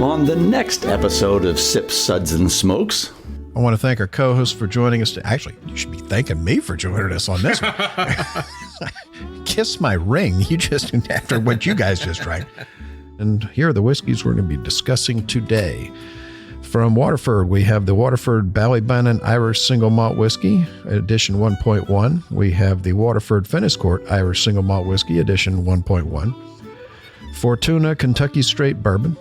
on the next episode of Sips, Suds, and Smokes. I want to thank our co-host for joining us. Actually, you should be thanking me for joining us on this one. Kiss my ring. You just, after what you guys just drank. And here are the whiskeys we're going to be discussing today. From Waterford, we have the Waterford Ballybannon Irish Single Malt Whiskey, edition 1.1. We have the Waterford Fenniscourt Irish Single Malt Whiskey, edition 1.1. Fortuna Kentucky Straight Bourbon.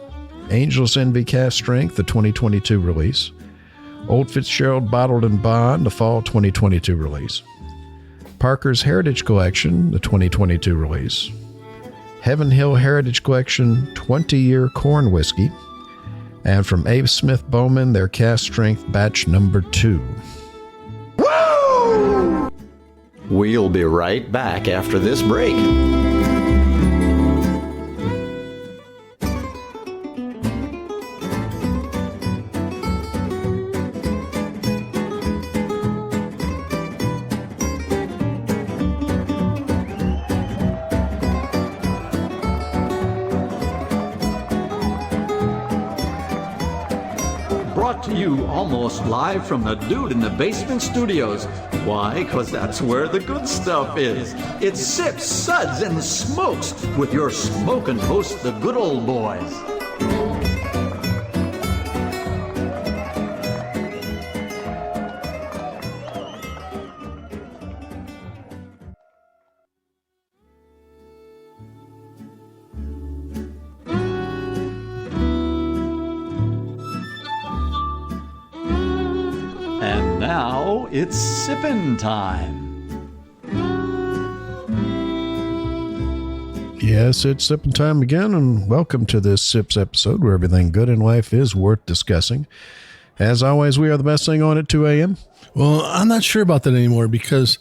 Angel's Envy Cask Strength, the 2022 release. Old Fitzgerald Bottled in Bond, the fall 2022 release. Parker's Heritage Collection, the 2022 release. Heaven Hill Heritage Collection 20-year corn whiskey. And from Abe Smith Bowman, their Cask Strength batch number 2. Woo! We'll be right back after this break. Brought to you almost live from the Dude in the Basement studios. Why? Because that's where the good stuff is. It's Sips, Suds, and Smokes with your smoking host, the good old boys. And now it's sippin' time. Yes, it's sipping time again, and welcome to this Sips episode where everything good in life is worth discussing. As always, we are the best thing on at 2 a.m. Well, I'm not sure about that anymore because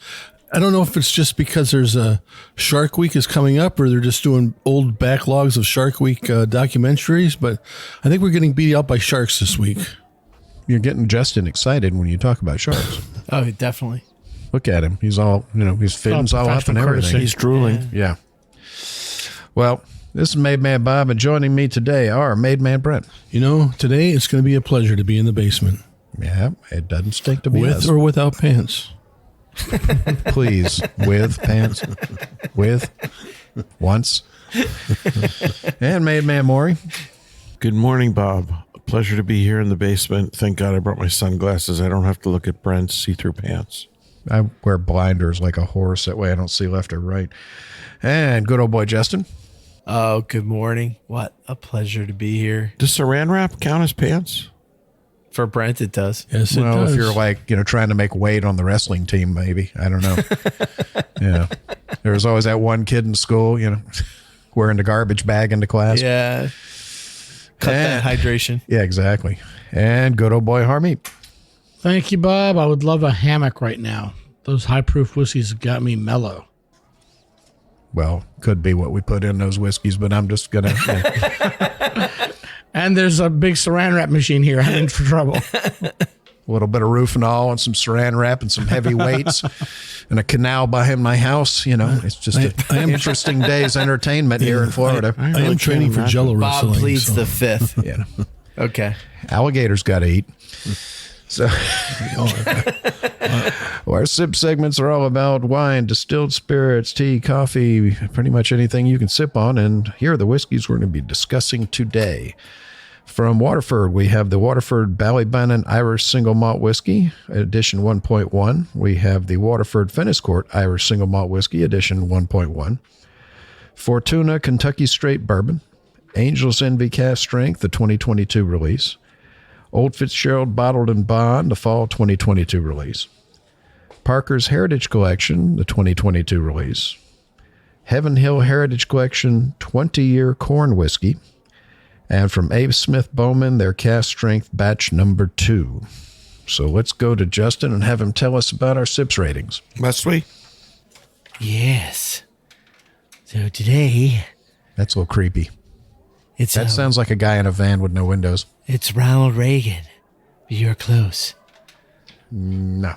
I don't know if it's just because there's a Shark Week is coming up or they're just doing old backlogs of Shark Week documentaries, but I think we're getting beat out by sharks this week. You're getting Justin excited when you talk about sharks. Oh, definitely. Look at him. He's all, his fins all up and everything. He's drooling. Yeah. Well, this is Made Man Bob, and joining me today are Made Man Brent. Today it's going to be a pleasure to be in the basement. Yeah, it doesn't stink to be With us. or without pants. Please, with pants, with, once. And Made Man Maury. Good morning, Bob. A pleasure to be here in the basement. Thank God I brought my sunglasses. I don't have to look at Brent's see-through pants. I wear blinders like a horse. That way I don't see left or right. And good old boy Justin. Oh, good morning. What a pleasure to be here. Does saran wrap count as pants? For Brent, it does. Yes, it Well, does. if you're like, trying to make weight on the wrestling team, maybe. I don't know. Yeah. There was always that one kid in school, wearing the garbage bag into class. Yeah. Cut that hydration. Yeah, exactly. And good old boy Harmeet. Thank you, Bob. I would love a hammock right now. Those high-proof whiskeys have got me mellow. Well, could be what we put in those whiskeys, but I'm just going to... And there's a big saran wrap machine here. I'm in for trouble. A little bit of roof and all and some saran wrap and some heavy weights and a canal behind my house. It's just an interesting day's entertainment here in Florida. I am training for Jello wrestling. Bob pleads the fifth. Yeah. Okay. Alligators got to eat. So our sip segments are all about wine, distilled spirits, tea, coffee, pretty much anything you can sip on. And here are the whiskeys we're going to be discussing today. From Waterford, we have the Waterford Ballybannon Irish Single Malt Whiskey, edition 1.1. We have the Waterford Fenniscourt Irish Single Malt Whiskey, edition 1.1. Fortuna Kentucky Straight Bourbon. Angel's Envy Cask Strength, the 2022 release. Old Fitzgerald Bottled in Bond, the fall 2022 release. Parker's Heritage Collection, the 2022 release. Heaven Hill Heritage Collection 20-year corn whiskey. And from Abe Smith Bowman, their Cask Strength batch number 2. So let's go to Justin and have him tell us about our sips ratings. Must we? Yes. So today, That's a little creepy. That sounds like a guy in a van with no windows. It's Ronald Reagan. You're close. No.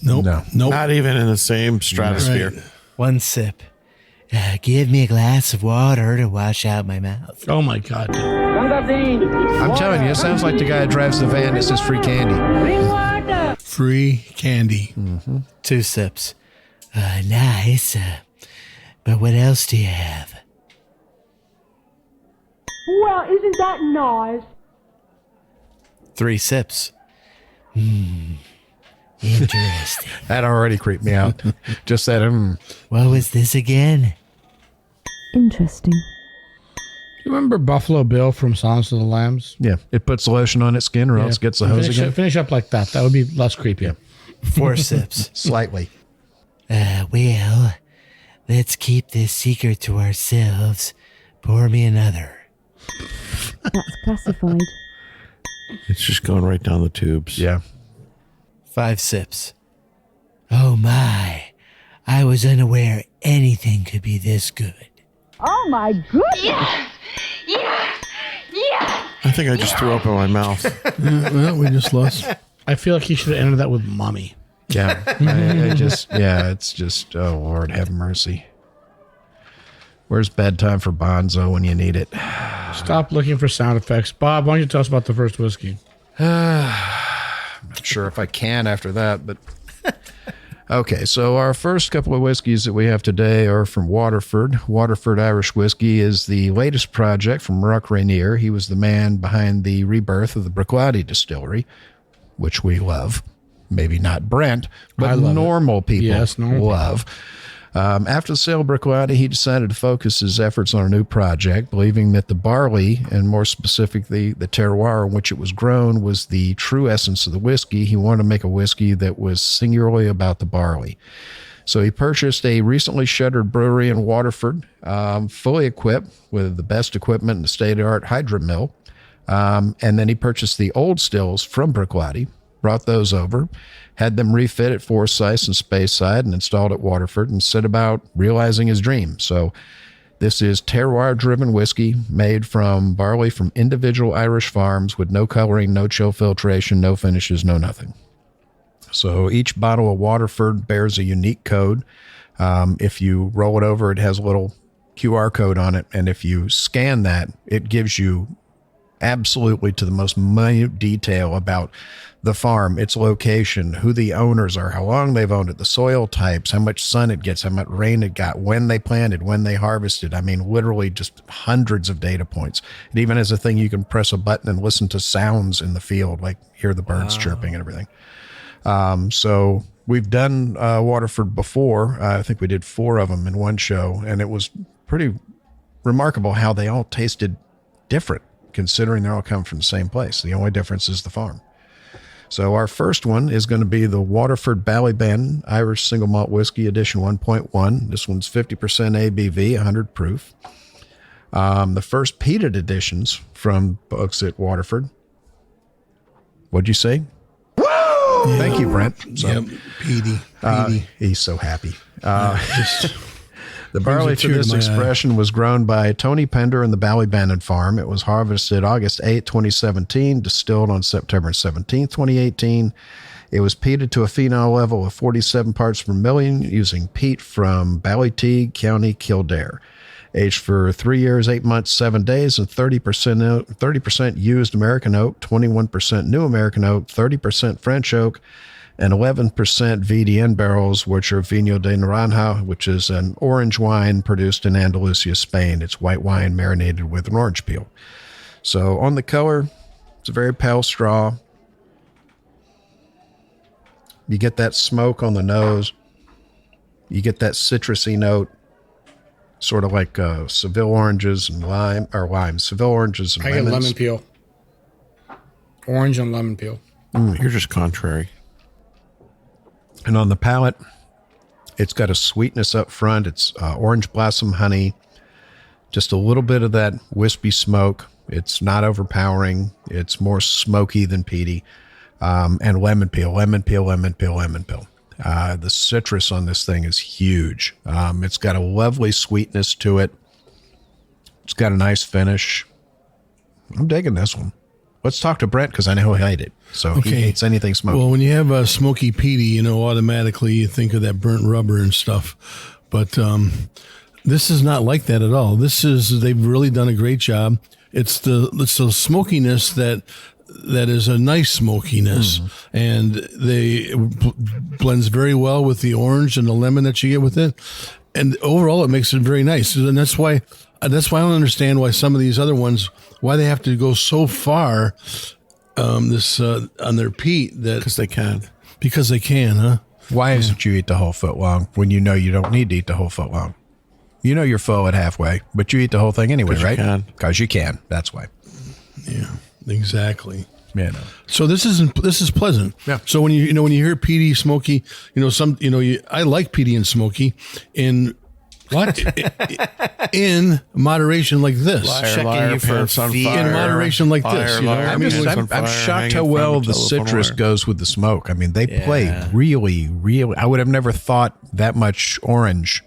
Nope. Not even in the same stratosphere. Right. One sip. Give me a glass of water to wash out my mouth. Oh, my God. I'm telling you, it sounds like the guy that drives the van that says free candy. Free candy. 2 sips. Nice. But what else do you have? Well, isn't that nice? 3 sips. Interesting. That already creeped me out. Just that, What was this again? Interesting. You remember Buffalo Bill from Silence of the Lambs? yeah, it puts lotion on its skin or else gets the hose again. Finish up like that. That would be less creepy. Yeah. 4 sips. Slightly. Well, let's keep this secret to ourselves. Pour me another. That's classified. It's just going right down the tubes. Yeah. 5 sips. Oh my. I was unaware anything could be this good. Oh my goodness! I think I just threw up in my mouth. Well, we just lost. I feel like he should have ended that with mommy. Yeah. It's just, oh, Lord, have mercy. Where's bedtime for Bonzo when you need it? Stop looking for sound effects. Bob, why don't you tell us about the first whiskey? Not sure if I can after that, but okay. So our first couple of whiskeys that we have today are from Waterford. Waterford Irish Whiskey is the latest project from Ruck Rainier. He was the man behind the rebirth of the Bruichladdich distillery, which we love. Maybe not Brent, but normal people love. After the sale of Bruichladdich, he decided to focus his efforts on a new project, believing that the barley, and more specifically the terroir in which it was grown, was the true essence of the whiskey. He wanted to make a whiskey that was singularly about the barley. So he purchased a recently shuttered brewery in Waterford, fully equipped with the best equipment and the state-of-the-art hydro mill. And then he purchased the old stills from Bruichladdich, brought those over, had them refit at Forsyth and Speyside and installed at Waterford, and set about realizing his dream. So this is terroir-driven whiskey made from barley from individual Irish farms with no coloring, no chill filtration, no finishes, no nothing. So each bottle of Waterford bears a unique code. If you roll it over, it has a little QR code on it, and if you scan that, it gives you absolutely to the most minute detail about the farm, its location, who the owners are, how long they've owned it, the soil types, how much sun it gets, how much rain it got, when they planted, when they harvested. I mean, literally just hundreds of data points. It even has a thing you can press a button and listen to sounds in the field, like hear the birds chirping and everything. So we've done Waterford before. I think we did 4 of them in one show, and it was pretty remarkable how they all tasted different, considering they all come from the same place. The only difference is the farm. So our first one is going to be the Waterford Ballybannon Irish Single Malt Whiskey Edition 1.1. This one's 50% ABV, 100 proof. The first peated editions from books at Waterford. What'd you say? Woo! Yeah. Thank you, Brent. So, yep, peaty. He's so happy. The barley to this expression was grown by Tony Pender in the Ballybannon farm. It was harvested August 8, 2017, distilled on September 17, 2018. It was peated to a phenol level of 47 parts per million using peat from Ballyteague, County Kildare. Aged for 3 years, 8 months, 7 days, and 30% used American oak, 21% new American oak, 30% French oak, and 11% VDN barrels, which are Vino de Naranja, which is an orange wine produced in Andalusia, Spain. It's white wine marinated with an orange peel. So on the color, it's a very pale straw. You get that smoke on the nose. You get that citrusy note, sort of like Seville oranges and Seville oranges and lemons. I get lemon peel. Orange and lemon peel. You're just contrary. And on the palate, it's got a sweetness up front. It's orange blossom honey, just a little bit of that wispy smoke. It's not overpowering. It's more smoky than peaty. And lemon peel. The citrus on this thing is huge. It's got a lovely sweetness to it. It's got a nice finish. I'm digging this one. Let's talk to Brent because I know he'll hate it. So he hates anything smoky. Well, when you have a smoky peaty, automatically you think of that burnt rubber and stuff. But this is not like that at all. They've really done a great job. it's the smokiness that is a nice smokiness, and blends very well with the orange and the lemon that you get with it, and overall it makes it very nice. And that's why I don't understand why some of these other ones, why they have to go so far on their peat, that because they can, huh? Why isn't you eat the whole foot long when you know you don't need to eat the whole foot long? You know you're full at halfway, but you eat the whole thing anyway, right? Because you can. That's why. Yeah, exactly. Yeah. No. So this is pleasant. Yeah. So when you hear peaty, smoky, I like peaty and smoky in in moderation like this. Liar, pants on fire. In moderation like this. I'm shocked how well the citrus goes with the smoke. I mean, they play really, really. I would have never thought that much orange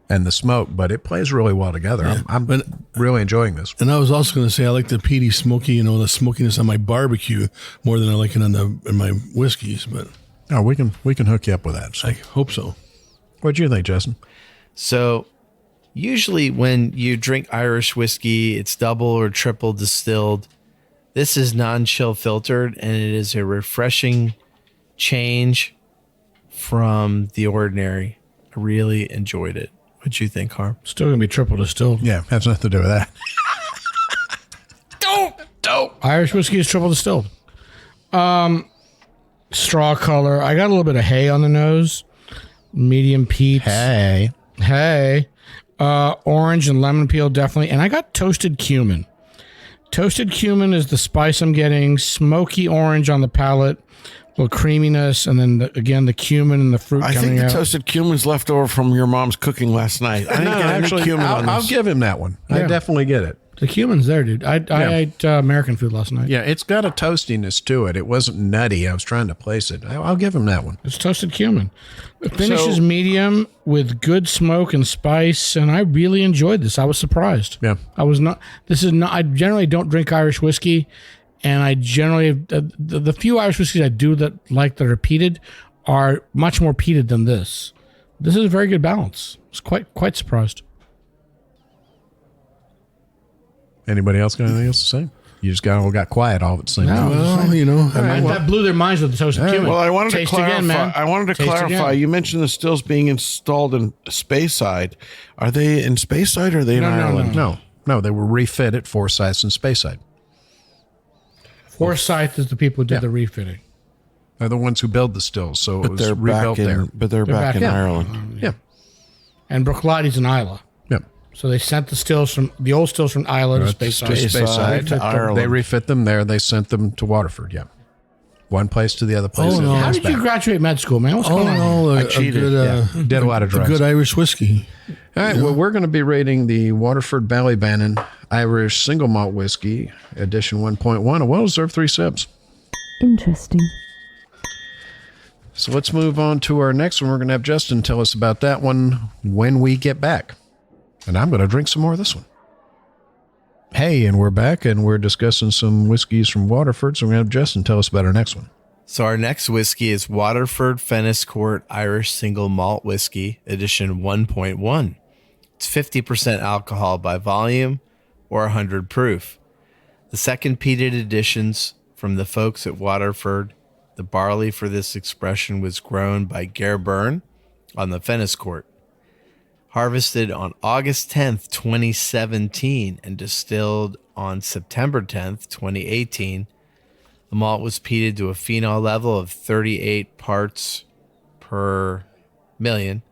and the smoke, but it plays really well together. Yeah. I'm really enjoying this. And I was also going to say I like the peaty, smoky, the smokiness on my barbecue more than I like it in my whiskeys. But we can hook you up with that. So. I hope so. What do you think, Justin? So usually when you drink Irish whiskey, it's double or triple distilled. This is non-chill filtered, and it is a refreshing change from the ordinary. I really enjoyed it. What'd you think, Harm? Still going to be triple distilled. Yeah, has nothing to do with that. Dope. Irish whiskey is triple distilled. Straw color. I got a little bit of hay on the nose. Medium peat. Hey. Orange and lemon peel, definitely. And I got toasted cumin. Toasted cumin is the spice I'm getting. Smoky orange on the palate. A little creaminess, and then again the cumin and the fruit coming out. I think the toasted cumin's left over from your mom's cooking last night. I didn't get any cumin on this. I'll give him that one. Yeah. I definitely get it. The cumin's there, dude. I ate American food last night. Yeah, it's got a toastiness to it. It wasn't nutty. I was trying to place it. I'll give him that one. It's toasted cumin. It finishes medium with good smoke and spice, and I really enjoyed this. I was surprised. Yeah. I generally don't drink Irish whiskey. And I generally, the few Irish whiskeys I do that are peated are much more peated than this. This is a very good balance. I was quite surprised. Anybody else got anything else to say? You just got quiet all at the same time. Well, that blew their minds with the toasted cumin. Well, I wanted Taste to clarify. Again, man. I wanted to clarify. You mentioned the stills being installed in Speyside. Are they in Speyside or are they in Ireland? No, they were refitted Forsyth and Speyside. Forsyth is the people who did the refitting. They're the ones who build the stills, so it was rebuilt there. But they're back in Ireland. Yeah. And Bruichladdich in Islay. Yeah. So they sent the old stills from Islay to Speyside. To Ireland. They refit them there. They sent them to Waterford. Yeah. One place to the other place. Oh, no. How did you graduate med school, man? What's going on? I cheated. Did a lot of drugs. Good Irish whiskey. All right. Well, we're going to be rating the Waterford Ballybannon Irish Single Malt Whiskey, edition 1.1, a well-deserved 3 sips. Interesting. So let's move on to our next one. We're going to have Justin tell us about that one when we get back. And I'm going to drink some more of this one. Hey, and we're back, and we're discussing some whiskeys from Waterford. So we're going to have Justin tell us about our next one. So our next whiskey is Waterford Fenniscourt Irish Single Malt Whiskey, edition 1.1. It's 50% alcohol by volume or 100 proof. The second peated editions from the folks at Waterford. The barley for this expression was grown by Ger Byrne on the Fenniscourt. Harvested on August 10th, 2017 and distilled on September 10th, 2018. The malt was peated to a phenol level of 38 parts per million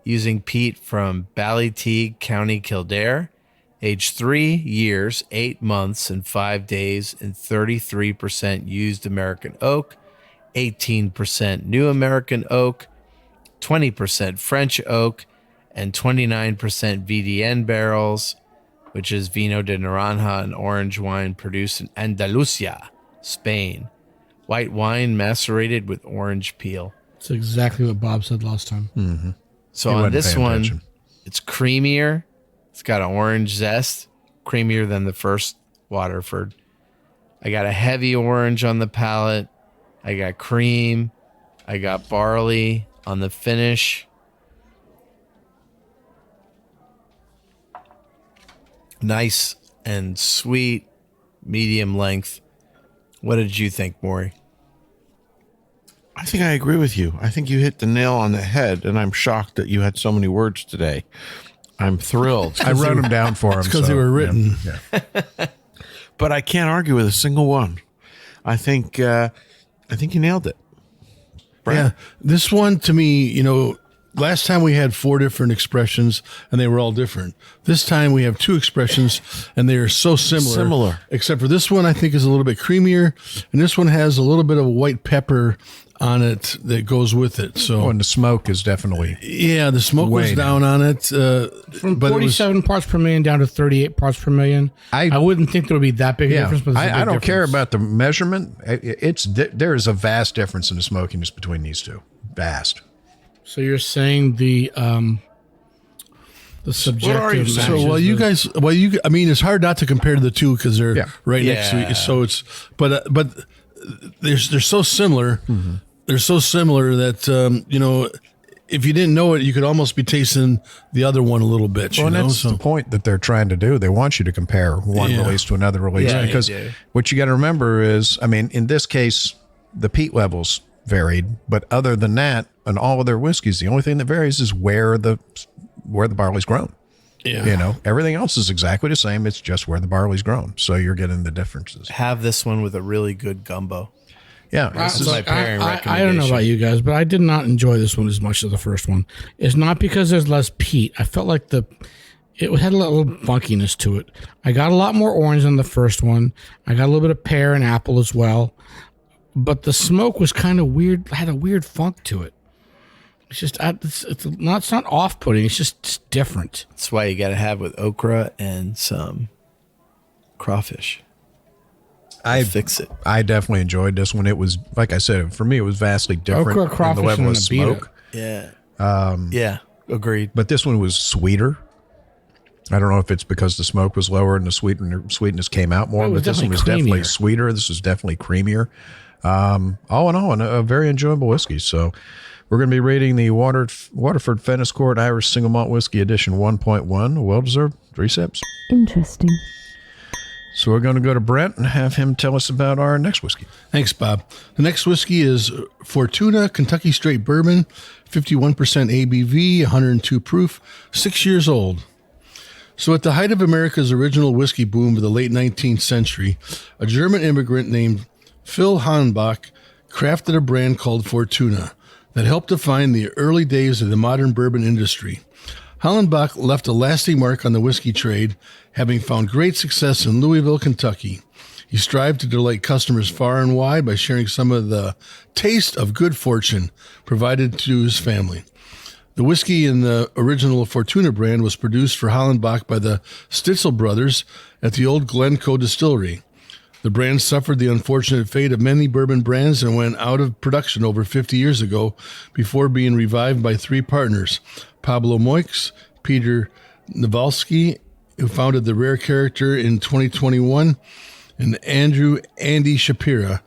using peat from Ballyteague, County Kildare, aged 3 years, 8 months, and 5 days, and 33% used American oak, 18% new American oak, 20% French oak, and 29% VDN barrels, which is Vino de Naranja, an orange wine produced in Andalusia, Spain. White wine macerated with orange peel. That's exactly what Bob said last time. Mm-hmm. So on this one, it's creamier. It's got an orange zest, creamier than the first Waterford. I got a heavy orange on the palate. I got cream. I got barley on the finish. Nice and sweet medium length. What did you think, Maury? I think I agree with you. I think you hit the nail on the head, and I'm shocked that you had so many words today. I'm thrilled. I wrote them down for him because they were written. Yeah. But I can't argue with a single one. I think you nailed it. Brent? Yeah, this one to me, last time we had 4 different expressions and they were all different. This time we have 2 expressions and they are so similar. Except for this one, I think is a little bit creamier, and this one has a little bit of white pepper on it that goes with it. So, and the smoke is definitely the smoke was way down on it. From but 47 parts per million down to 38 parts per million. I wouldn't think there would be that big a difference. But I don't care about the measurement. There is a vast difference in the smokiness between these two. Vast. So you're saying the subjective. What are you saying? So it's hard not to compare the two because they're right next to each. So it's, but they're so similar. Mm-hmm. They're so similar that if you didn't know it, you could almost be tasting the other one a little bit. Well, and that's the point that they're trying to do. They want you to compare one release to another release because what you got to remember is, in this case, the peat levels varied, but other than that, in all of their whiskeys, the only thing that varies is where the barley's grown. Yeah. Everything else is exactly the same. It's just where the barley's grown. So you're getting the differences. Have this one with a really good gumbo. Yeah. This is my pairing recommendation. I don't know about you guys, but I did not enjoy this one as much as the first one. It's not because there's less peat. I felt like it had a little funkiness to it. I got a lot more orange than the first one. I got a little bit of pear and apple as well. But the smoke was kind of weird, had a weird funk to it. It's just, it's not off-putting. It's just different. That's why you got to have with okra and some crawfish. Fix it. I definitely enjoyed this one. It was, like I said, for me, it was vastly different. Okra, crawfish, in the level and of smoke. Yeah. Agreed. But this one was sweeter. I don't know if it's because the smoke was lower and the sweetness came out more, but this one was definitely sweeter. This was definitely creamier. All in all, a very enjoyable whiskey. So we're going to be rating the Waterford Fenniscourt Irish Single Malt Whiskey Edition 1.1. Well-deserved 3 sips. Interesting. So we're going to go to Brent and have him tell us about our next whiskey. Thanks, Bob. The next whiskey is Fortuna Kentucky Straight Bourbon, 51% ABV, 102 proof, 6 years old. So at the height of America's original whiskey boom of the late 19th century, a German immigrant named Phil Hanbach crafted a brand called Fortuna that helped define the early days of the modern bourbon industry. Hallenbach left a lasting mark on the whiskey trade, having found great success in Louisville, Kentucky. He strived to delight customers far and wide by sharing some of the taste of good fortune provided to his family. The whiskey in the original Fortuna brand was produced for Hallenbach by the Stitzel brothers at the old Glencoe distillery. The brand suffered the unfortunate fate of many bourbon brands and went out of production over 50 years ago before being revived by 3 partners, Pablo Moix, Peter Nawalski, who founded the rare character in 2021, and Andy Shapira,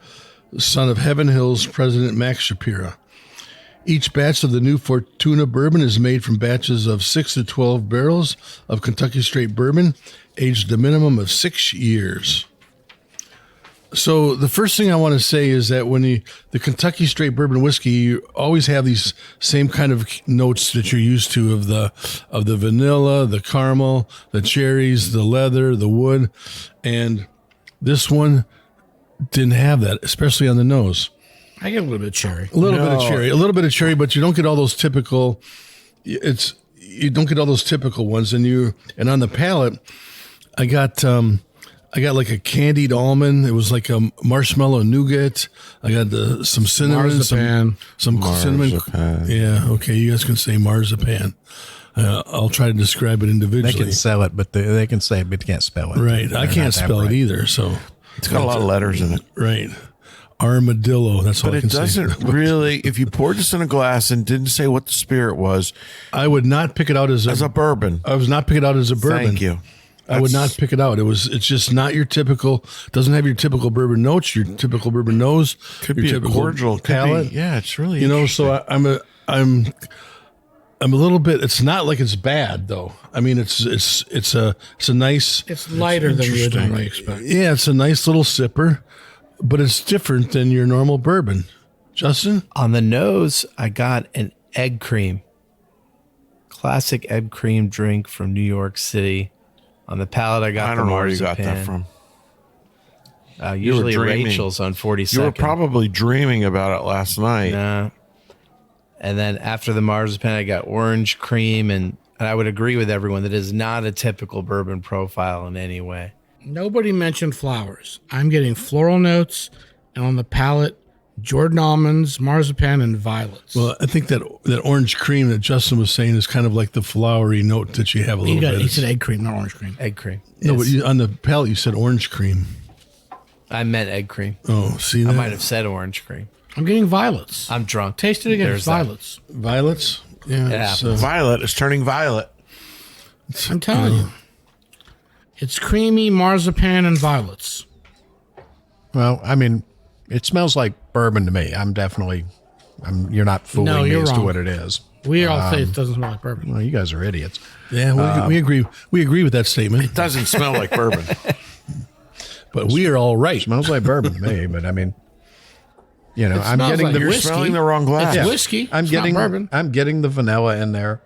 son of Heaven Hill's President Max Shapira. Each batch of the new Fortuna bourbon is made from batches of 6 to 12 barrels of Kentucky Straight Bourbon, aged a minimum of 6 years. So the first thing I want to say is that when the Kentucky Straight Bourbon whiskey, you always have these same kind of notes that you're used to of the vanilla, the caramel, the cherries, the leather, the wood, and this one didn't have that, especially on the nose. I get a little bit of cherry. A little bit of cherry, but you don't get all those typical. You don't get all those typical ones, and on the palate, I got like a candied almond. It was like a marshmallow nougat. I got some cinnamon, marzipan. some cinnamon. Yeah, okay. You guys can say marzipan. I'll try to describe it individually. They can sell it, but they can say it, but they can't spell it. Right. I can't spell it either. So it's got a lot of letters in it. Right. Armadillo. That's all I can say. But it doesn't really. If you poured this in a glass and didn't say what the spirit was, I would not pick it out as a bourbon. I would not pick it out as a bourbon. Thank you. I would not pick it out. It's just not your typical. Doesn't have your typical bourbon notes. Your typical bourbon nose. Could your be typical a cordial palate. Yeah, it's really. So I'm a little bit. It's not like it's bad though. I mean, it's a nice. It's lighter than you would normally expect. Yeah, it's a nice little sipper, but it's different than your normal bourbon. Justin, On the nose, I got an egg cream. Classic egg cream drink from New York City. On the palate, I got I the don't know where you got marzipan. that from. Usually dreaming. Rachel's on 42nd. You were probably dreaming about it last night. Nah. And then after the marzipan, I got orange cream, and I would agree with everyone that is not a typical bourbon profile in any way. Nobody mentioned flowers. I'm getting floral notes, and on the palate, Jordan almonds, marzipan, and violets. well, I think that orange cream that Justin was saying is kind of like the flowery note that you have a little bit. he said egg cream, not orange cream. Egg cream. No, Yes. but on the palate you said orange cream. I meant egg cream. Oh, see that? I might have said orange cream. I'm getting violets. I'm drunk. Taste it again. There's It's that. violets. Violets. Yeah, Yeah. it's, Violet is turning violet. I'm telling you. It's creamy marzipan and violets. Well, I mean, it smells like bourbon to me. You're not fooling No, me you're as to wrong. what it is. We all say it doesn't smell like bourbon. Well, you guys are idiots. yeah, we agree. We agree with that statement, It doesn't smell like bourbon. but we are all right. Smells like bourbon to me, but I mean, I'm smells getting like the You're whiskey. smelling the wrong glass. It's whiskey. I'm It's not getting bourbon. I'm getting the vanilla in there.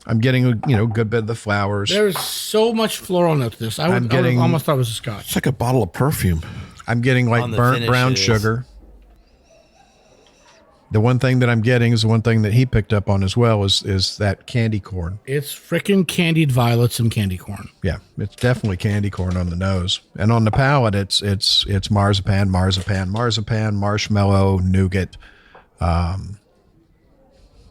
I'm getting a good bit of the flowers. There's so much floral note to this. I would getting- almost thought it was a scotch. It's like a bottle of perfume. I'm getting like On the burnt finish brown it is. sugar. The one thing that I'm getting is the one thing that he picked up on as well is that candy corn. It's frickin' candied violets and candy corn. Yeah, it's definitely candy corn on the nose, and on the palate, it's marzipan, marshmallow, nougat.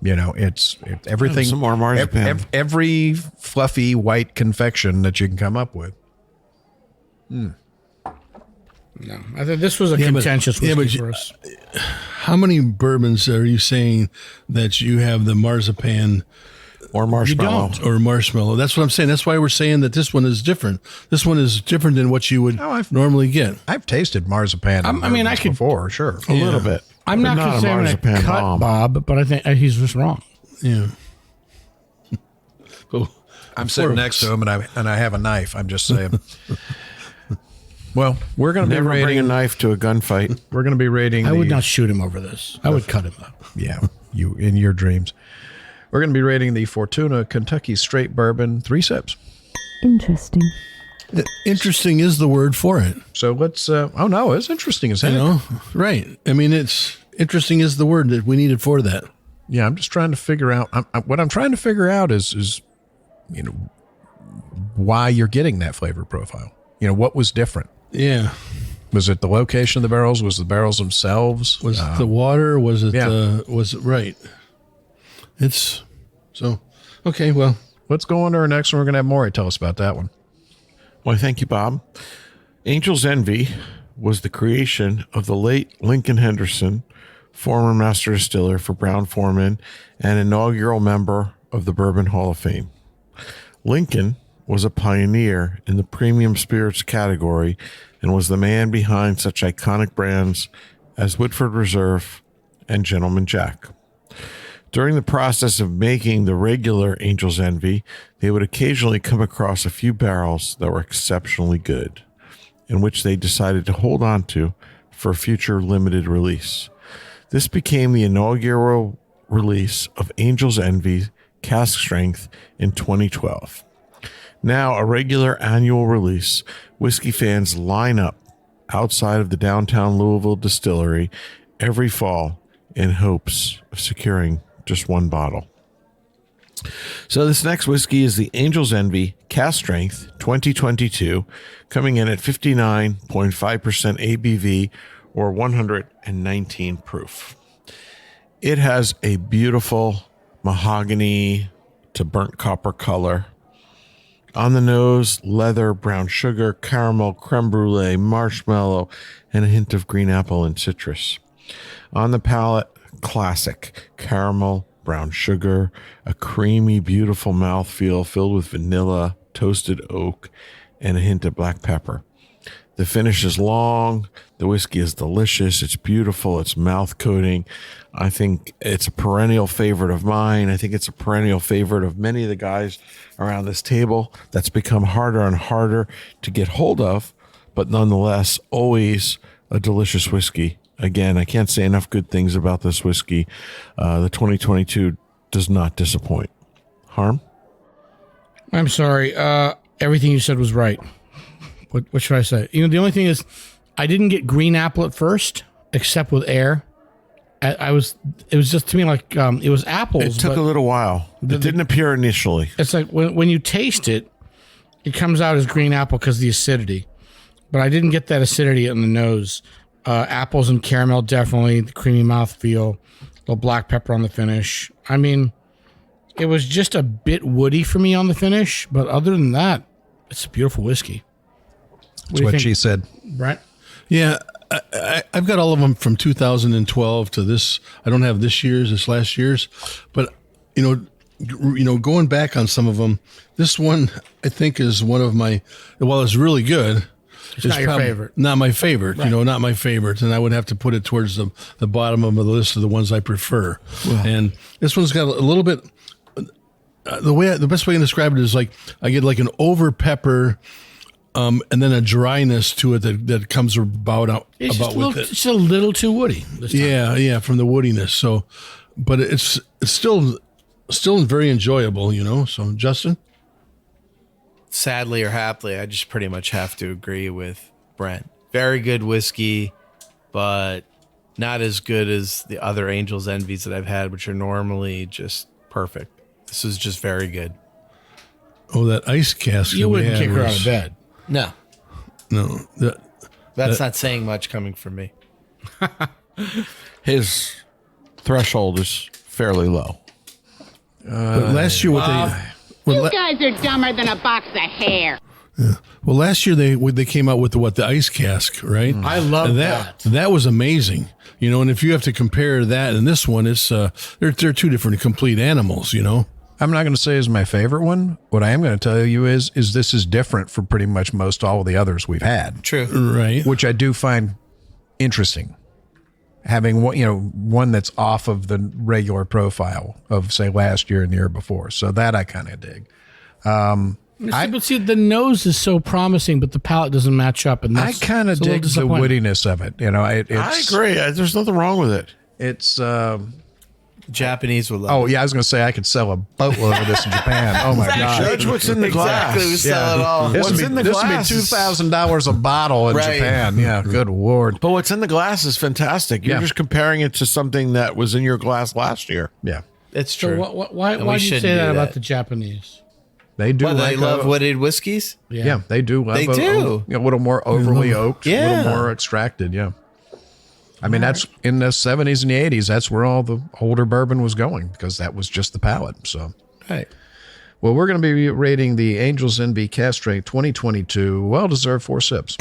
It's everything. Some more marzipan. Every fluffy white confection that you can come up with. No, I think this was a contentious whiskey for us. How many bourbons are you saying that you have the marzipan Or marshmallow. or marshmallow? That's what I'm saying. That's why we're saying that this one is different. This one is different than what you would normally get. I've tasted marzipan. I mean, I could- before, sure. A little bit. I'm but not a considering a marzipan cut, bomb. Bob, but I think he's just wrong. Yeah. Oh, I'm sitting next to him, and I have a knife. I'm just saying. Well, we're going to be Never bring a rating. knife to a gunfight. We're going to be rating. I would the- not shoot him over this. I would cut him up. Yeah, you in your dreams. We're going to be rating the Fortuna Kentucky Straight Bourbon 3 sips. Interesting. interesting is the word for it. So let's. Oh no, it's interesting as heck. You know, right? I mean, it's interesting is the word that we needed for that. Yeah, I'm just trying to figure out. What I'm trying to figure out is why you're getting that flavor profile. What was different. Yeah. Was it the location of the barrels? Was the barrels themselves? Was it the water? Was it yeah. was it right? It's so okay. Well, let's go on to our next one. We're going to have Maury tell us about that one. Why, thank you, Bob. Angel's Envy was the creation of the late Lincoln Henderson, former master distiller for Brown-Forman and inaugural member of the Bourbon Hall of Fame. Lincoln was a pioneer in the premium spirits category and was the man behind such iconic brands as Woodford Reserve and Gentleman Jack. During the process of making the regular Angel's Envy, they would occasionally come across a few barrels that were exceptionally good, in which they decided to hold on to for a future limited release. This became the inaugural release of Angel's Envy Cask Strength in 2012. Now a regular annual release, whiskey fans line up outside of the downtown Louisville distillery every fall in hopes of securing just one bottle. So this next whiskey is the Angel's Envy Cask Strength 2022, coming in at 59.5% ABV or 119 proof. It has a beautiful mahogany to burnt copper color. On the nose, leather, brown sugar, caramel, creme brulee, marshmallow, and a hint of green apple and citrus. On the palate, classic caramel, brown sugar, a creamy, beautiful mouthfeel filled with vanilla, toasted oak, and a hint of black pepper. The The finish is long. The whiskey is delicious. It's beautiful. It's mouth coating. I think it's a perennial favorite of mine. I think it's a perennial favorite of many of the guys around this table. That's become harder and harder to get hold of, but nonetheless, always a delicious whiskey. Again, I can't say enough good things about this whiskey. The 2022 does not disappoint. Harm? I'm sorry. Everything you said was right. What should I say? You know, the only thing is, I didn't get green apple at first, except with air. It was just to me like it was apples. It took a little while. It didn't appear initially. It's like when you taste it, it comes out as green apple because of the acidity. But I didn't get that acidity in the nose. Apples and caramel, definitely. The creamy mouthfeel. A little black pepper on the finish. I mean, it was just a bit woody for me on the finish. But other than that, it's a beautiful whiskey. That's what she said. Brent? Yeah, I've got all of them from 2012 to this. I don't have this last year's, but you know, going back on some of them, this one I think is one of my. While it's really good, It's not your favorite. Not my favorite. Right. You know, not my favorite, and I would have to put it towards the bottom of the list of the ones I prefer. Wow. And this one's got a little bit. The best way to describe it is like I get like an over pepper. And then a dryness to it that comes about It's with it. It's a little too woody. This time. Yeah, from the woodiness. So, but it's still very enjoyable, you know. So, Justin, Sadly or happily, I just pretty much have to agree with Brent. Very good whiskey, but not as good as the other Angel's Envies that I've had, which are normally just perfect. This is just very good. Oh, that ice cask. You wouldn't kick her out of bed. No, that's not saying much coming from me. His threshold is fairly low. But last year, You guys are dumber than a box of hair. well, last year they came out with the ice cask, right? I love that. That was amazing, you know. And if you have to compare that and this one, it's they're two different complete animals, you know. I'm not going to say is my favorite one. What I am going to tell you is this is different from pretty much most all of the others we've had. True. Right. Which I do find interesting. Having one that's off of the regular profile of say last year and the year before. So that I kind of dig. But see, the nose is so promising, but the palate doesn't match up, and I kind of dig the woodiness of it. You know, I agree. There's nothing wrong with it. It's Japanese would love it. oh yeah, I was going to say I could sell a boatload of this in Japan. Oh my god! Judge what's in the glass. Exactly, we sell it all. What's in the glass? This would be $2,000 a bottle in Right. Japan. Yeah, good lord. But what's in the glass is fantastic. You're just comparing it to something that was in your glass last year. Yeah, It's So true. why And we do you shouldn't say that do about that. the Japanese? they do. What, they like love wooded whiskeys? Yeah, they do. Love They do. a little more overly oaked, a Yeah. little more extracted. Yeah. I mean, that's in the 70s and the 80s. That's where all the older bourbon was going because that was just the palate. So, Right. well, we're going to be rating the Angel's Envy Cask Strength 2022. Well-deserved 4 sips.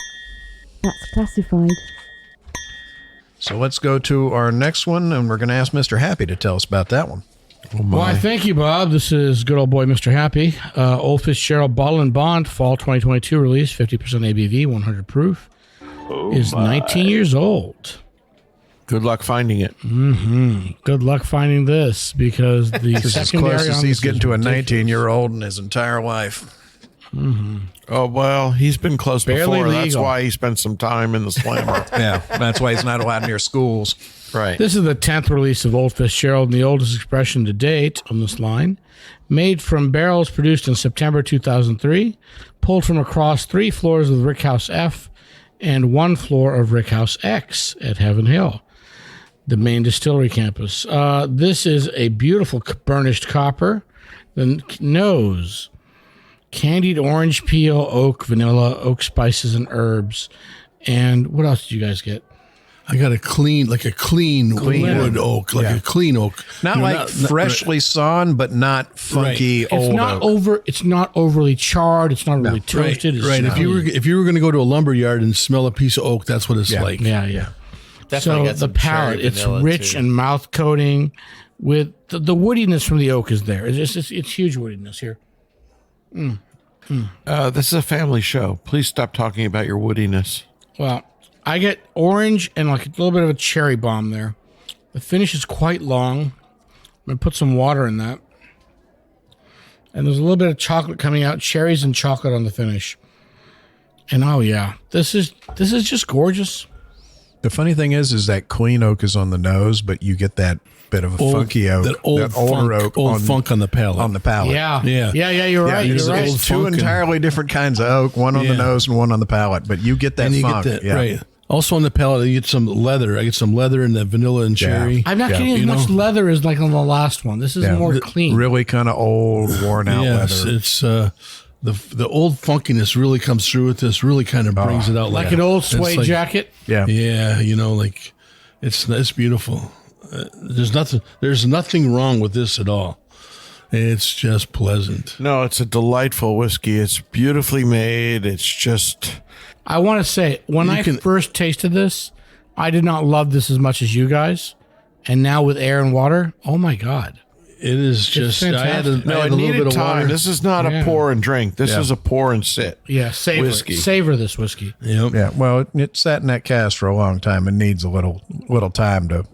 That's classified. So let's go to our next one, and we're going to ask Mr. Happy to tell us about that one. Why, thank you, Bob. This is good old boy Mr. Happy. Old Fitzgerald Bottle and Bond, fall 2022 release, 50% ABV, 100 proof. Is 19 years old. Good luck finding it. Good luck finding this because the This is as secondary close as on he's this getting is to a ridiculous. 19-year-old in his entire life. Oh, well, he's been close Barely before. That's legal. why he spent some time in the slammer. Yeah, that's why he's not allowed near schools. Right. This is the 10th release of Old Fitzgerald and the oldest expression to date on this line. Made from barrels produced in September 2003, pulled from across 3 floors of Rickhouse F and 1 floor of Rickhouse X at Heaven Hill, the main distillery campus. This is a beautiful burnished copper. The nose, candied orange peel, oak, vanilla, oak spices, and herbs. And what else did you guys get? I got a clean wood oak, a clean oak. Not You know, like freshly sawn, but not funky It's old not oak. It's not overly charred. It's not overly right, toasted. It's right. not- If you were going to go to a lumber yard and smell a piece of oak, that's what it's like. yeah, yeah. Definitely So got the some palate, cherry it's vanilla, rich too. and mouth coating with the woodiness from the oak is there. It's huge woodiness here. This is a family show. Please stop talking about your woodiness. Well, I get orange and like a little bit of a cherry bomb there. The finish is quite long. I'm going to put some water in that. And there's a little bit of chocolate coming out, cherries and chocolate on the finish. And oh yeah, this is just gorgeous. The funny thing is that clean oak is on the nose, but you get that bit of a funky oak, that older oak funk on the palate. On the palate. Yeah. You're right. It's, You're right. it's two entirely different kinds of oak, one on the nose and one on the palate, but you get that and you funk. get that, right. Also on the palate, you get some leather. I get some leather and the vanilla and cherry. I'm not getting as much leather as like on the last one. This is more clean. Really kind of old, worn out leather. It's the old funkiness really comes through with this. Really kind of brings it out like an old suede jacket. Yeah, like it's beautiful. There's nothing wrong with this at all. It's just pleasant. No, it's a delightful whiskey. It's beautifully made. It's just... I want to say, when I first tasted this, I did not love this as much as you guys. And now with air and water, oh my God. It is just... I had a little bit of time. water. This is not a pour and drink. This is a pour and sit. Yeah, savor this whiskey. Yep. Yeah, well, it sat in that cask for a long time and needs a little time to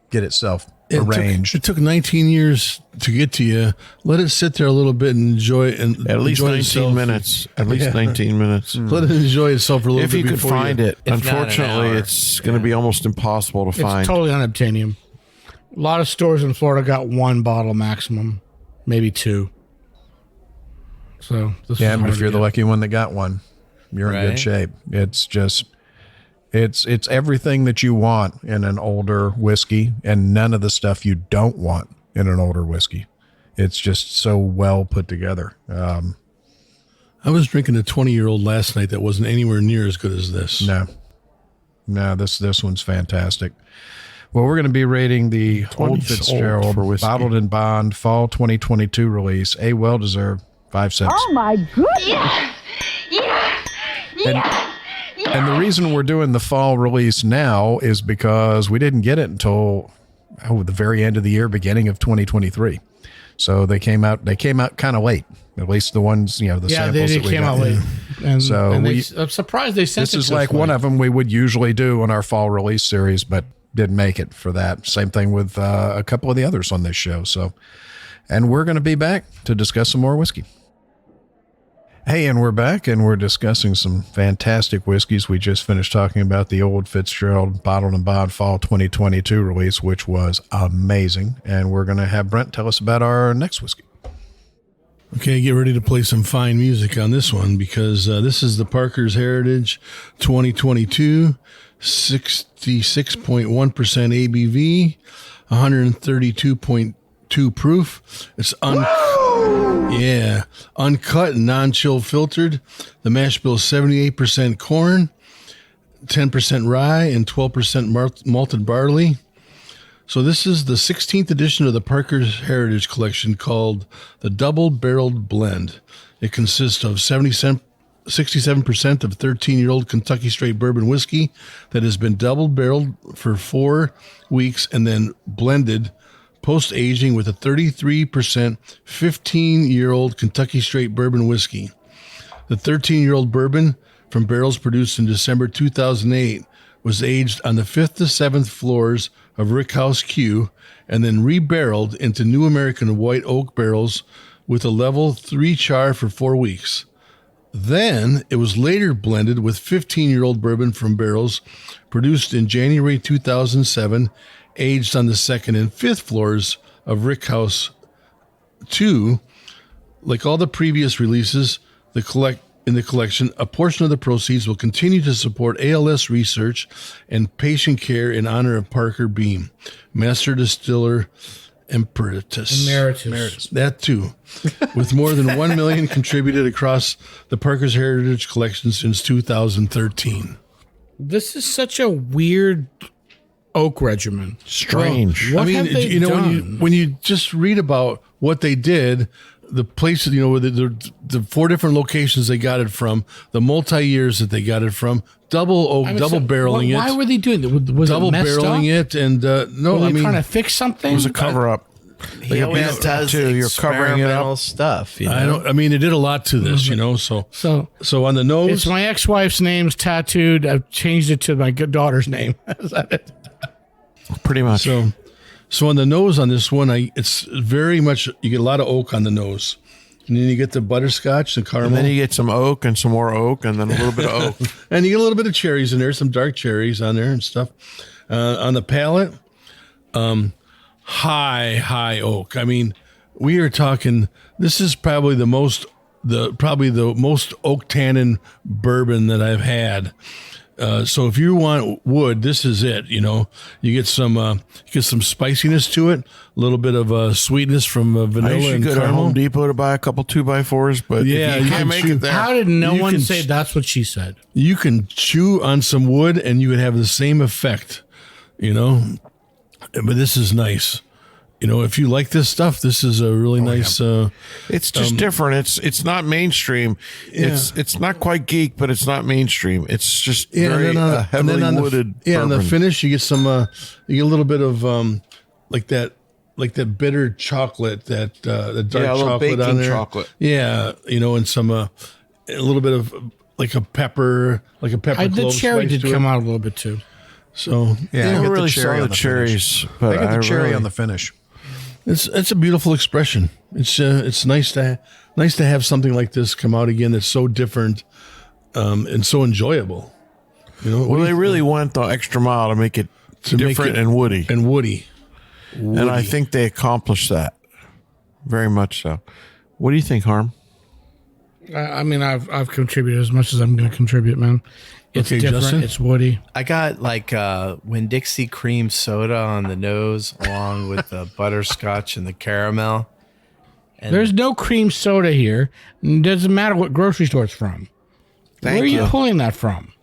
get itself arranged. It took 19 years to get to you. Let it sit there a little bit and enjoy it. And at least 19 itself. minutes. At least 19 minutes. Let it enjoy itself for a little bit. If you could find it. Unfortunately, it's going to be almost impossible to find. It's totally unobtainium. A lot of stores in Florida got one bottle maximum, maybe two. So this but if you're the lucky one that got one, you're in good shape. It's just, it's everything that you want in an older whiskey, and none of the stuff you don't want in an older whiskey. It's just so well put together. I was drinking a 20-year-old last night that wasn't anywhere near as good as this. No, this one's fantastic. Well, we're going to be rating the Old Fitzgerald Bottled in Bond Fall 2022 release. A well-deserved 5 sips. Oh my goodness! And the reason we're doing the fall release now is because we didn't get it until the very end of the year, beginning of 2023. So they came out kind of late. At least the ones, the samples they that we came got. out late. And I'm surprised they sent this is like one of them we would usually do on our fall release series, but didn't make it for that. Same thing with a couple of the others on this show. So, and we're going to be back to discuss some more whiskey. Hey, and we're back, and we're discussing some fantastic whiskeys. We just finished talking about the Old Fitzgerald Bottled in Bond Fall 2022 release, which was amazing. And we're going to have Brent tell us about our next whiskey. Okay, get ready to play some fine music on this one, because this is the Parker's Heritage 2022, 66.1% ABV, 132.2 proof. It's uncut and non-chill filtered. The mash bill is 78% corn, 10% rye, and 12% malted barley. So this is the 16th edition of the Parker's Heritage Collection, called the Double Barreled Blend. It consists of 67% of 13-year-old Kentucky straight bourbon whiskey that has been double barreled for 4 weeks and then blended post-aging with a 33% 15-year-old Kentucky straight bourbon whiskey. The 13-year-old bourbon from barrels produced in December 2008 was aged on the 5th to 7th floors of Rickhouse Q and then rebarreled into New American white oak barrels with a level 3 char for 4 weeks. Then it was later blended with 15-year-old bourbon from barrels produced in January 2007, aged on the 2nd and 5th floors of Rickhouse 2. Like all the previous releases in the collection, a portion of the proceeds will continue to support ALS research and patient care in honor of Parker Beam, Master Distiller Emeritus. That too. With more than 1 million contributed across the Parker's Heritage Collection since 2013. This is such a weird oak regimen. Strange. What have they done? when you just read about what they did, the places, the 4 different locations they got it from, the multi-years that they got it from, double oak, double barreling it. Why were they doing that? Was double it messed barreling up? it, and Were they trying to fix something? It was a cover-up. He always does too. You're covering it experimental up. stuff. You know? I mean, it did a lot to this, you know. So on the nose, It's my ex-wife's name's tattooed. I've changed it to my good daughter's name. Is that it? Pretty much. So on the nose on this one, it's very much, you get a lot of oak on the nose. And then you get the butterscotch, the caramel. And then you get some oak and some more oak and then a little bit of oak. And you get a little bit of cherries in there, some dark cherries on there and stuff. On the palate, high oak. I mean, we are talking, this is probably the most oak tannin bourbon that I've had. So if you want wood, this is it. You know, you get some spiciness to it, a little bit of sweetness from vanilla I usually and go to caramel. Home Depot to buy a couple 2x4s, but Yeah, if you you can't can make chew- it there. How did no You one can say that's what she said? You can chew on some wood and you would have the same effect, you know. But this is nice. You know, if you like this stuff, this is a really nice. It's just different. It's not mainstream. It's not quite geek, but it's not mainstream. It's just very heavily wooded. On the bourbon. finish, you get some. You get a little bit of like that bitter chocolate, that the dark a little chocolate baking on there. chocolate. Yeah, you know, and some a little bit of like a pepper The clove cherry spice did to come it. out a little bit too. So Yeah, I I don't get really the cherry saw on the the cherries, finish. but I get the cherry really, on the finish. It's a beautiful expression. It's nice to have something like this come out again that's so different and so enjoyable. You know, Well, they really went the extra mile to make it different and woody. and woody. And I think they accomplished that very much so. What do you think, Harm? I mean, I've contributed as much as I'm going to contribute, man. It's Okay, different. Justin? It's woody. I got like Winn-Dixie cream soda on the nose, along with the butterscotch and the caramel. And There's no cream soda here. It doesn't matter what grocery store it's from. Where are you pulling that from?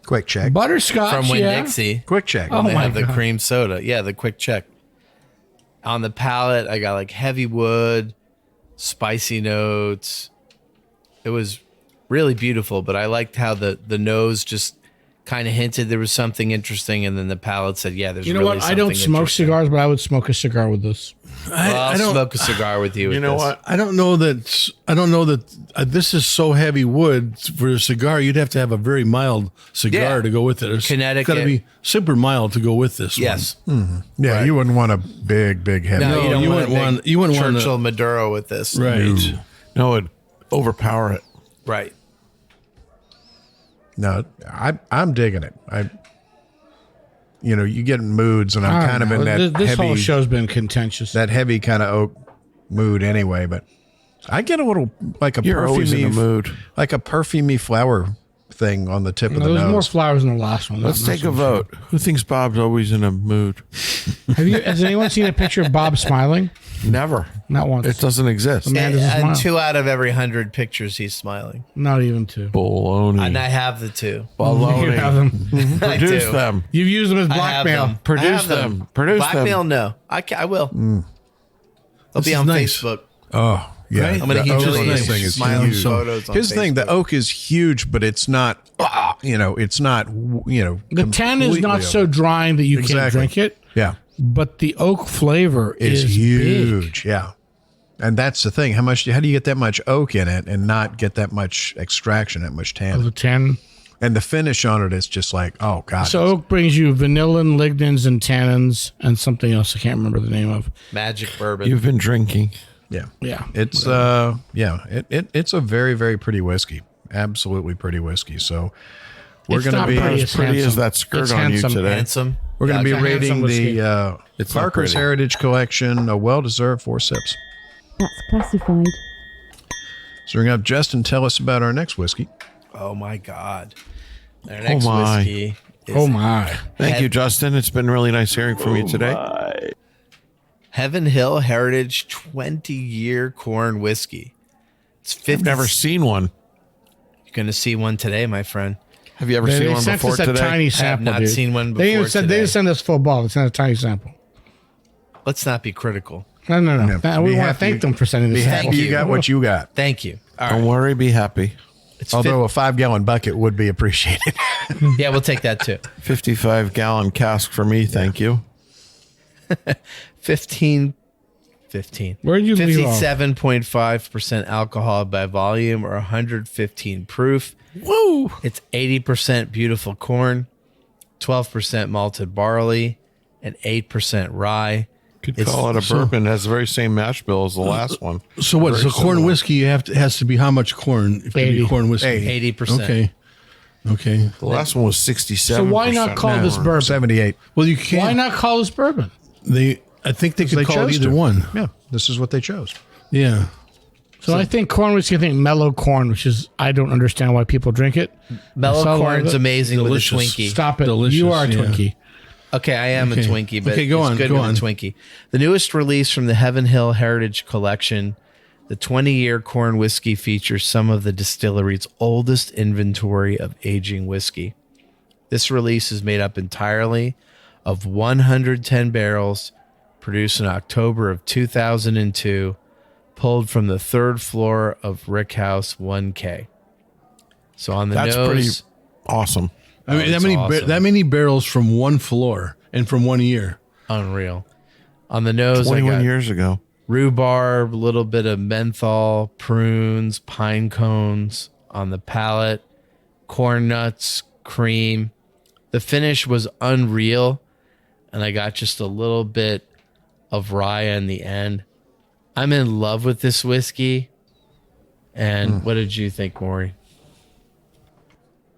Quick check. Butterscotch, from yeah. Winn-Dixie. Quick check. Oh, They my have the God. cream soda. Yeah, the quick check. On the palate, I got like heavy wood, spicy notes. It was really beautiful, but I liked how the nose just kind of hinted there was something interesting, and then the palate said, "Yeah, there's." You know really what? I don't something smoke interesting. cigars, but I would smoke a cigar with this. Well, I'll I don't smoke a cigar with you. You with know this. what? I don't know that this is so heavy wood for a cigar. You'd have to have a very mild cigar Yeah. to go with it. It's Connecticut. got to be super mild to go with this. Yes. Yeah, you wouldn't want a big heavy. No, No, you don't you want wouldn't want- a you wouldn't want a- Churchill Maduro with this. one. Right. No, it'd overpower it. Right. No, I'm digging it. You get in moods, and I'm kind of in that This whole heavy, show's been contentious. that heavy kind of oak mood anyway. But I get a little like a You're always in the perfumey, mood. like a perfumey flower thing on the tip of the There's more nose. flowers in the last one. Let's take a vote. Who thinks Bob's always in a mood? Has anyone seen a picture of Bob smiling? Never. Not once. It doesn't exist. Man doesn't smile. And 2 out of every 100 pictures, he's smiling. Not even two. Baloney. And I have the 2. You Baloney. have them. I Produce do. them. You've used them as I have blackmail. them. Produce I have them. Produce Blackmail, them. no. I will. They'll This be is on nice. Facebook. Oh, yeah. I'm gonna the keep oak doing on this these thing is smiling huge. photos on Here's the thing: the Facebook. oak is huge, but it's not. It's not. The tan is completely not so oak. drying that you can't Exactly. drink it, Yeah, but the oak flavor it's is huge. big. Yeah, and that's the thing. How do you get that much oak in it and not get that much extraction, that much Of tannin? the tan. And the finish on it is just like, oh god. So oak brings you vanillin, lignans, and tannins, and something else I can't remember the name of. Magic bourbon. You've been drinking. yeah, Yeah. it's it's a very very pretty whiskey. Absolutely pretty whiskey. So we're It's gonna not be pretty, As it's pretty as handsome. that skirt It's on handsome. you today. Handsome. we're gonna be it's a handsome rating whiskey. the It's not Parker's pretty. Heritage Collection, a well-deserved 4 sips. That's classified. So we're gonna have Justin tell us about our next whiskey. Oh, my God. Our next my. whiskey is Oh my. Thank you, Justin. It's been really nice hearing from you today. Heaven Hill Heritage 20-year corn whiskey. It's 50. I've never seen one. You're going to see one today, my friend. Have you ever They seen one sent before us a today? tiny have sample. not dude. seen one They before even said they today. didn't send us full bottle. They sent a tiny sample. Let's not be critical. No. Yeah, We be want to happy- thank them for sending Be this happy sample. you got what you got. Thank you. All Don't right. worry, be happy. It's Although a 5-gallon bucket would be appreciated. yeah, we'll take that too. 55-gallon cask for me, thank you. 15 15. Where did you leave off? 57.5% alcohol by volume or 115 proof. Woo! It's 80% beautiful corn, 12% malted barley, and 8% rye. Could call it a bourbon. It has the very same mash bill as the last one. So what? Very So corn similar. whiskey has to be how much corn? If it be 80. corn whiskey, 80%. Okay. The last one was 67. So why not call this bourbon? 78. Well, you can't. Why not call this bourbon? I think they could They call it chose either to. one. Yeah, this is what they chose. Yeah. So I think corn whiskey, I think mellow corn, which is, I don't understand why people drink it. Mellow So, corn's amazing delicious. with a Twinkie. Stop it. Delicious, You are a yeah. Twinkie. Okay, I am Okay. a Twinkie, but Okay, go it's on, good go with on. a Twinkie. The newest release from the Heaven Hill Heritage Collection, the 20-year corn whiskey features some of the distillery's oldest inventory of aging whiskey. This release is made up entirely of 110 barrels produced in October of 2002, pulled from the third floor of Rickhouse 1K. So on the That's pretty nose, awesome. I mean, it's awesome. that many barrels from one floor and from 1 year. unreal. On the nose, I 21 got years ago. rhubarb, a little bit of menthol, prunes, pine cones. On the palate, corn nuts, cream. The finish was unreal, and I got just a little bit of rye in the end. I'm in love with this whiskey. And what did you think, Maury?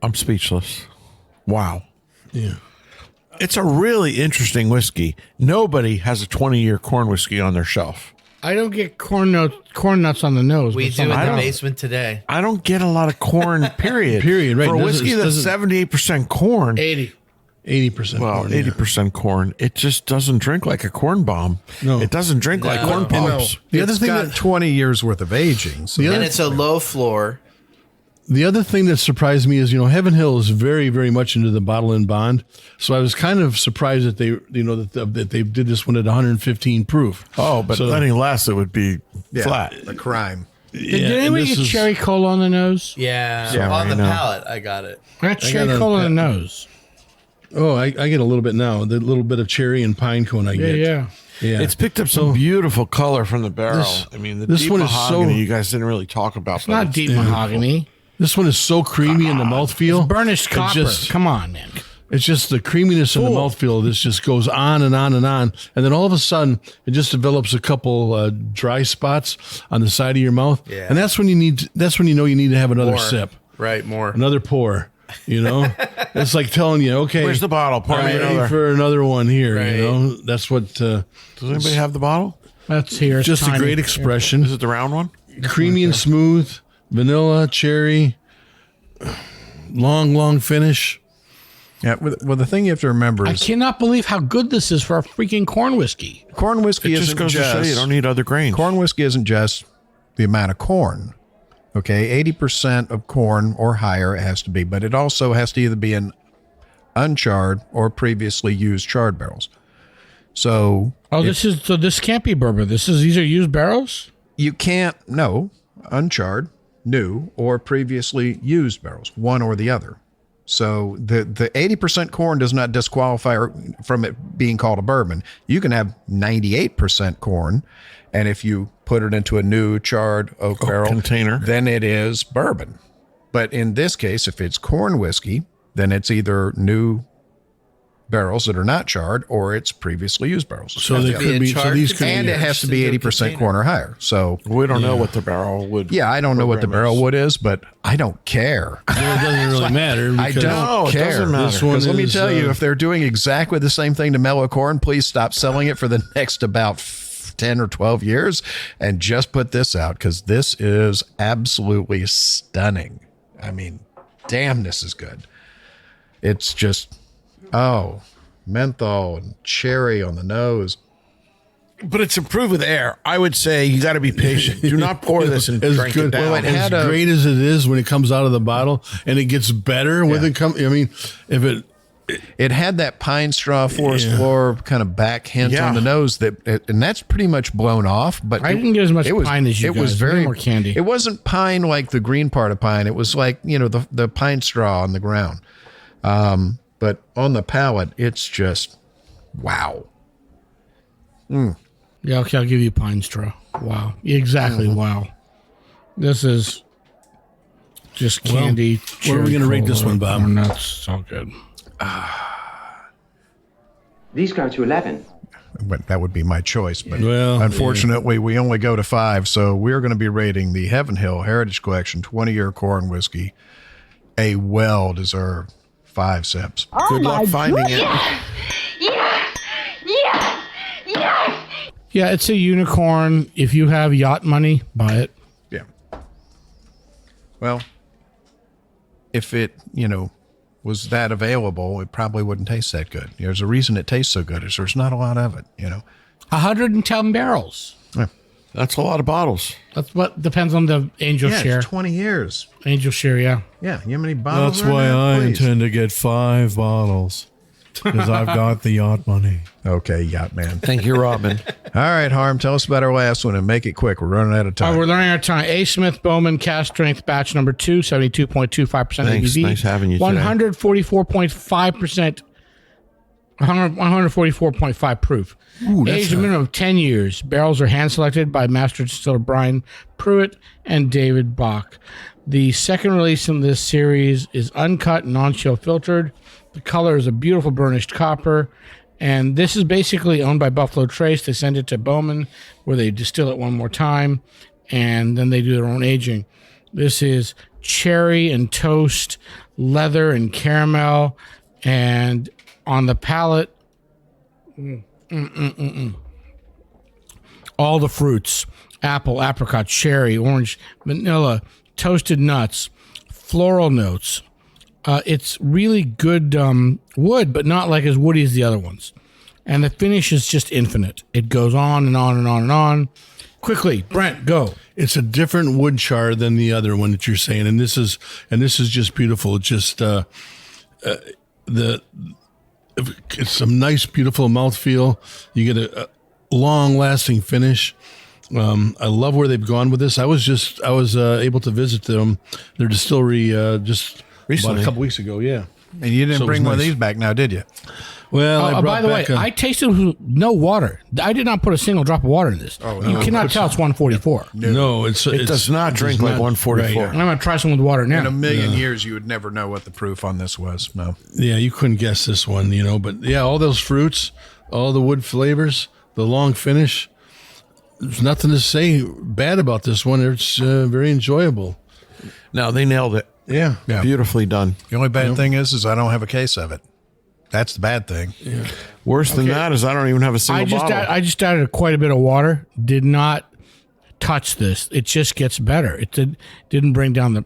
I'm speechless. Wow. Yeah. It's a really interesting whiskey. Nobody has a 20-year corn whiskey on their shelf. I don't get corn nuts on the nose. We but do in some- the basement today. I don't get a lot of corn, period. Period, right. For a Doesn't- whiskey that's doesn't- 78% corn, 80%. well, corn, yeah. 80% corn, it just doesn't drink like a corn bomb. No. It doesn't drink like corn pops. The other It's thing got that 20 years worth of aging. So And it's a low floor. The other thing that surprised me is, Heaven Hill is very, very much into the bottle and bond. So I was kind of surprised that they, that they did this one at 115 proof. Oh, but So- any less, it would be flat. the crime. Did anybody get cherry cola on the nose? Yeah. Yeah, on I the know. palate, I got it. I got cherry got a- cola on the nose. Oh, I get a little bit now. The little bit of cherry and pine cone I get. Yeah. Yeah. It's picked up some beautiful color from the barrel. This- I mean, the this deep one is mahogany so- you guys didn't really talk about. It's not deep mahogany. This one is so creamy in the mouthfeel. Burnished It copper. just- Come on, man. It's just the creaminess in the mouthfeel. This just goes on and on and on. And then all of a sudden, it just develops a couple dry spots on the side of your mouth. Yeah. And that's when you know you need to have another More. sip, Right, more. another pour. It's like telling you, okay, Where's the bottle? Pour I'm me ready another. for another one here. Right. That's what. Does anybody have the bottle? That's here. It's Just a tiny. great expression. Is it the round one? Creamy and smooth, vanilla, cherry, long finish. Yeah, well, the thing you have to remember I is cannot believe how good this is for a freaking corn whiskey. corn whiskey It just isn't goes to show you don't need other grains. corn whiskey isn't just the amount of corn. Okay, 80% of corn or higher it has to be, but it also has to either be in uncharred or previously used charred barrels. So This can't be bourbon. These are used barrels? you can't uncharred, new, or previously used barrels, one or the other. So the 80% corn does not disqualify from it being called a bourbon. You can have 98% corn, and if you put it into a new charred oak barrel container, then it is bourbon. But in this case, if it's corn whiskey, then it's either new barrels that are not charred or it's previously used barrels. So they could be. So these could And be. it has to be 80% corn or higher. So we don't know what the barrel would. yeah, I don't know what the barrel wood is, but I don't care. It doesn't really matter. I because- don't it care. doesn't matter. This one Because let me is, tell you, if they're doing exactly the same thing to mellow corn, please stop selling it for the next about 10 or 12 years and just put this out, because this is absolutely stunning. I mean, damn, this is good. It's just, menthol and cherry on the nose. But it's improved with air. I would say you got to be patient. Do not pour this and as drink good, it down. Well, it had as a- great as it is when it comes out of the bottle, and it gets better when it comes. I mean, if it It had that pine straw forest floor kind of back hint Yeah. on the nose and that's pretty much blown off. But I didn't get as much it was, pine as you It was guys. Way very more candy. It wasn't pine like the green part of pine. It was like the pine straw on the ground. But on the palate, it's just wow. Yeah, okay, I'll give you pine straw. Wow. Exactly, wow. This is just candy. Where are we going to rate this one, Bob? Oh, that's so good. These go to 11. But that would be my choice. But Well, unfortunately, we only go to 5. So we're going to be rating the Heaven Hill Heritage Collection 20-year corn whiskey a well-deserved 5 sips. Good luck finding it. Yeah, it's a unicorn. If you have yacht money, buy it. Yeah. Well, if it, was that available, it probably wouldn't taste that good. There's a reason it tastes so good is there's not a lot of it, 110 barrels. Yeah. That's a lot of bottles. That's what depends on the angel share. It's 20 years. Angel share, yeah. Yeah. You know how many bottles That's are why in I that? Please. intend to get 5 bottles. Because I've got the yacht money. Okay, yacht man. Thank you, Robin. All right, Harm, tell us about our last one and make it quick. We're running out of time. We're learning our time. A. Smith Bowman Cask Strength Batch Number 2, 72.25% Thanks. ABV. Nice having you today. 144.5%. 144.5 proof. Aged a minimum of 10 years. Barrels are hand selected by master distiller Brian Pruitt and David Bach. The second release in this series is uncut and non-chill filtered. The color is a beautiful burnished copper. And this is basically owned by Buffalo Trace. They send it to Bowman where they distill it one more time. And then they do their own aging. This is cherry and toast, leather and caramel. And on the palate, all the fruits: apple, apricot, cherry, orange, vanilla, toasted nuts, floral notes. It's really good wood, but not like as woody as the other ones. And the finish is just infinite. It goes on and on and on and on. Quickly, Brent, go. It's a different wood char than the other one that you're saying, and this is just beautiful. It's just it's some nice, beautiful mouthfeel. You get a long-lasting finish. I love where they've gone with this. I was able to visit their distillery just Recently. about a couple weeks ago. Yeah, And you didn't So it bring was one of nice. these back now, did you? well, I By brought the way, back a- I tasted with no water. I did not put a single drop of water in this. You cannot tell it's 144. no, It does not drink like 144. I'm going to try some with water now. In a million years, you would never know what the proof on this was. No. Yeah, you couldn't guess this one, but yeah, all those fruits, all the wood flavors, the long finish. There's nothing to say bad about this one. It's very enjoyable. No, they nailed it. Yeah. Beautifully done. The only bad thing is I don't have a case of it. That's the bad thing. Yeah. Worse than that is I don't even have a single bottle. I just added quite a bit of water. Did not touch this. It just gets better. It didn't bring down the.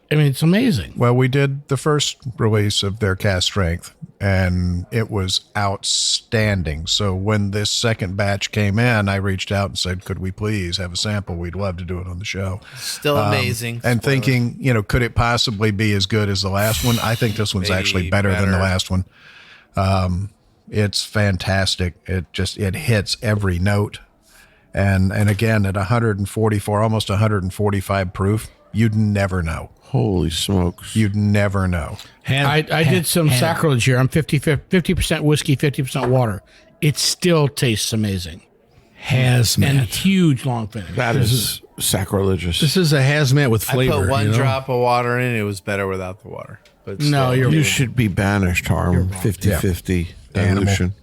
I mean, it's amazing. Well, we did the first release of their Cask Strength, and it was outstanding. So when this second batch came in, I reached out and said, could we please have a sample? We'd love to do it on the show. Still amazing. And thinking, could it possibly be as good as the last one? I think this one's Maybe actually better than the better. last one. It's fantastic. It hits every note. And again, at 144, almost 145 proof, you'd never know. Holy smokes. You'd never know. I did some sacrilege here. I'm 50% whiskey, 50% water. It still tastes amazing. Hazmat. And huge long finish. That is sacrilegious. This is a hazmat with I flavor. put one drop of water in. It was better without the water. But No, still, You should be banished, Harm. 50-50 dilution.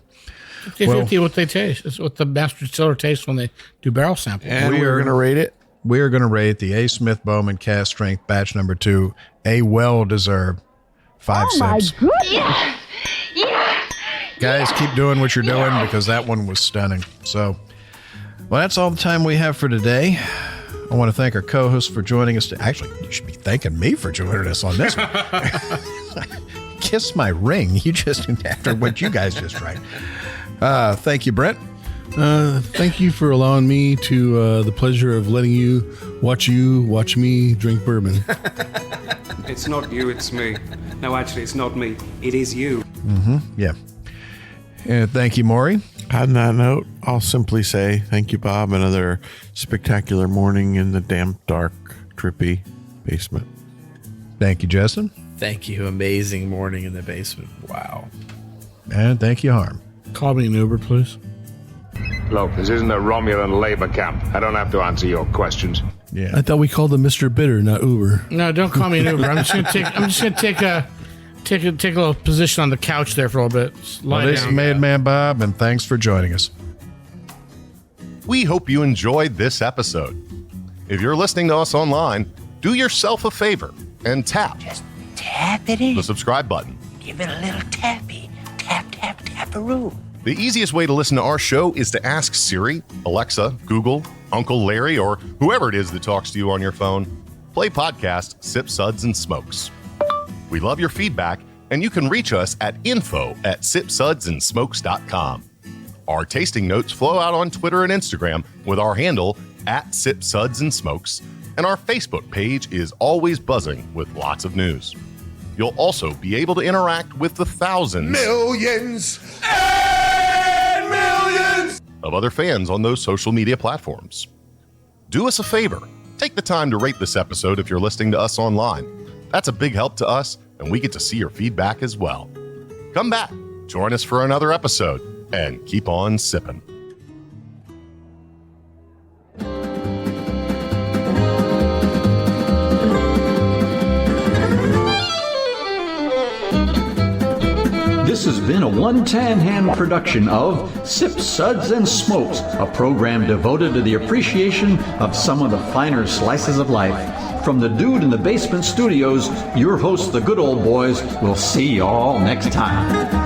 50-50 what they taste. It's what the master distiller tastes when they do barrel samples. And we're going to rate it. We are going to rate the A. Smith Bowman Cask Strength Batch Number 2 a well-deserved 5 sips. goodness. Guys, keep doing what you're doing because that one was stunning. So, well, that's all the time we have for today. I want to thank our co-hosts for joining us. Actually, you should be thanking me for joining us on this one. Kiss my ring. You just, after what you guys just tried. Thank you, Brent. Thank you for allowing me to the pleasure of letting you watch me drink bourbon. It's not you, it's me. No, actually, it's not me. It is you. Yeah. And thank you, Maury. On that note, I'll simply say thank you, Bob. Another spectacular morning in the damp, dark, drippy basement. Thank you, Justin. Thank you. Amazing morning in the basement. Wow. And thank you, Harm. Call me an Uber, please. Look, this isn't a Romulan labor camp. I don't have to answer your questions. Yeah. I thought we called him Mr. Bitter, not Uber. No, don't call me an Uber. I'm just gonna take a little position on the couch there for a little bit. Well, this is Made Man Bob, and thanks for joining us. We hope you enjoyed this episode. If you're listening to us online, do yourself a favor and tap it in. the subscribe button. Give it a little tappy. Tap, tap, tap-a-roo. The easiest way to listen to our show is to ask Siri, Alexa, Google, Uncle Larry, or whoever it is that talks to you on your phone. Play podcast Sip Suds and Smokes. We love your feedback, and you can reach us at info@sipsudsandsmokes.com. Our tasting notes flow out on Twitter and Instagram with our handle @SipSudsAndSmokes, and our Facebook page is always buzzing with lots of news. You'll also be able to interact with the thousands, millions, and millions of other fans on those social media platforms. Do us a favor. Take the time to rate this episode if you're listening to us online. That's a big help to us, and we get to see your feedback as well. Come back, join us for another episode, and keep on sipping. This has been a One Tan Hand production of Sip Suds and Smokes, a program devoted to the appreciation of some of the finer slices of life. From the Dude in the Basement Studios, your hosts, the Good Old Boys, will see you all next time.